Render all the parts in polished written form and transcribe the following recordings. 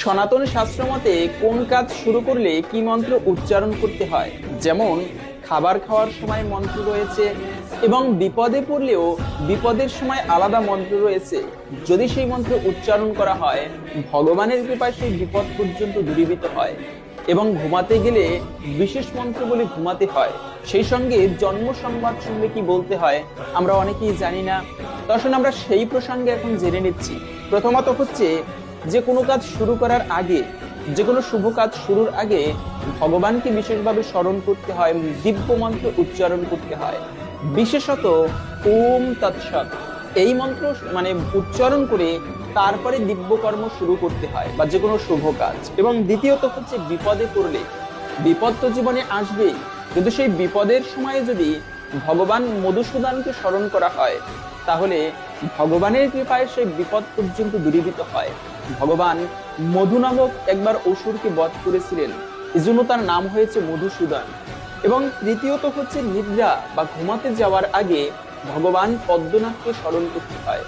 সনাতন শাস্ত্র মতে কোন কাজ শুরু করলে কি মন্ত্র উচ্চারণ করতে হয়, যেমন খাবার খাওয়ার সময় মন্ত্র রয়েছে এবং বিপদে পড়লেও বিপদের সময় আলাদা মন্ত্র রয়েছে। যদি সেই মন্ত্র উচ্চারণ করা হয় ভগবানের কৃপায় সেই বিপদ পর্যন্ত দূরীভূত হয়। এবং ঘুমাতে গেলে বিশেষ মন্ত্র বলে ঘুমাতে হয়। সেই সঙ্গে জন্ম সংবাদ শুনলে কি বলতে হয় আমরা অনেকেই জানি না। তখন আমরা সেই প্রসঙ্গে এখন জেনে নিচ্ছি। প্রথমত হচ্ছে যে কোনো কাজ শুরু করার আগে, যে কোনো শুভ কাজ শুরুর আগে ভগবানকে বিশেষভাবে স্মরণ করতে হয়, দিব্য মন্ত্র উচ্চারণ করতে হয়। বিশেষত ওম তৎসৎ এই মন্ত্র উচ্চারণ করে তারপরে দিব্য কর্ম শুরু করতে হয় বা যে কোনো শুভ কাজ। এবং দ্বিতীয়ত হচ্ছে বিপদে পড়লে, বিপদ তো জীবনে আসবেই, কিন্তু সেই বিপদের সময়ে যদি ভগবান মধুসূদনকে স্মরণ করা হয় তাহলে ভগবানের কৃপায় সেই বিপদ পর্যন্ত দূরীভূত হয়। ভগবান মধু নামক একবার অসুরকে বধ করেছিলেন, এজন্য তার নাম হয়েছে মধুসূদন। এবং তৃতীয়ত হচ্ছে নিদ্রা বা ঘুমাতে যাওয়ার আগে ভগবান পদ্মনাভকে স্মরণ করতে হয়।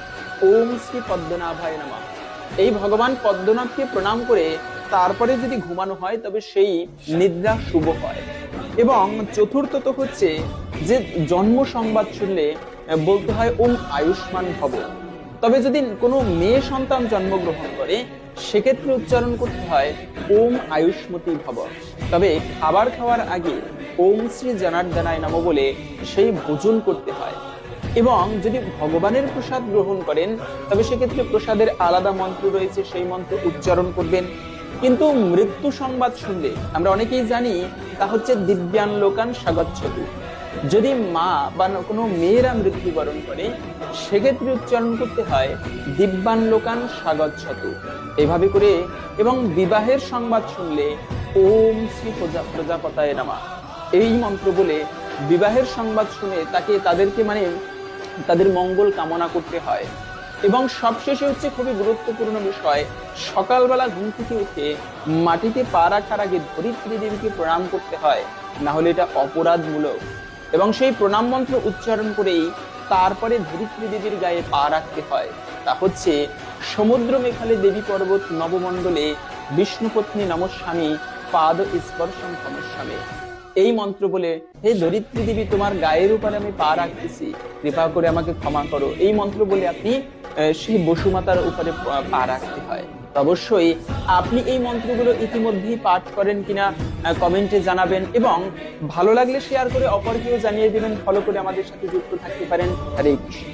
ওম শ্রী পদ্মনাভায় নমঃ। এই ভগবান পদ্মনাভকে প্রণাম করে তারপরে যদি ঘুমানো হয় তবে সেই নিদ্রা শুভ হয়। এবং চতুর্থত হচ্ছে যে জন্ম সংবাদ শুনলে বলতে হয় ওম আয়ুষ্মান ভব। তবে যদি কোনো মেয়ে সন্তান জন্মগ্রহণ করে সেক্ষেত্রে উচ্চারণ করতে হয় ওম আয়ুষ্মতী ভব। তবে খাবার খাওয়ার আগে ওম শ্রী জনার্দনায় নমঃ বলে সেই ভোজন করতে হয়। এবং যদি ভগবানের প্রসাদ গ্রহণ করেন তবে সেক্ষেত্রে প্রসাদের আলাদা মন্ত্র রয়েছে, সেই মন্ত্র উচ্চারণ করবেন। কিন্তু মৃত্যু সংবাদ শুনলে আমরা অনেকেই জানি তা হচ্ছে দিব্যান লোকান স্বাগচ্ছতু। যদি মা বা কোনো মেয়েরা মৃত্যুবরণ করে সেক্ষেত্রে উচ্চারণ করতে হয় দিব্যান লোকান স্বাগচ্ছতু এভাবে করে। এবং বিবাহের সংবাদ শুনলে ওম শ্রী প্রজাপতায় নমঃ এই মন্ত্র বলে বিবাহের সংবাদ শুনে তাদেরকে তাদের মঙ্গল কামনা করতে হয়। এবং সবশেষে হচ্ছে খুবই গুরুত্বপূর্ণ বিষয়, সকালবেলা ঘুম থেকে উঠে মাটিতে পা রাখার আগে ধরিত্রী দেবীকে প্রণাম করতে হয়, না হলে এটা অপরাধমূলক। এবং সেই প্রণাম মন্ত্র উচ্চারণ করেই তারপরে ধরিত্রী দেবীর গায়ে পা রাখতে হয়। তা হচ্ছে সমুদ্র মেঘালে দেবী পর্বত নবমণ্ডলে বিষ্ণুপত্নী নমস্বামী পাদ স্পর্শম নমস্বামী। এই মন্ত্র বলে হে ধরিত্রী দেবী তোমার গায়ের উপরে আমি পা রাখতেছি, কৃপা করে আমাকে ক্ষমা করো, এই মন্ত্র বলে আপনি সেই বসুমাতার উপরে পা রাখতে হয়। অবশ্যই আপনি এই মন্ত্রগুলো ইতিমধ্যেই পাঠ করেন কিনা কমেন্টে জানাবেন এবং ভালো লাগলে শেয়ার করে অপরকেও জানিয়ে দিবেন। ফলো করে আমাদের সাথে যুক্ত থাকতে পারেন। হরে কৃষ্ণ।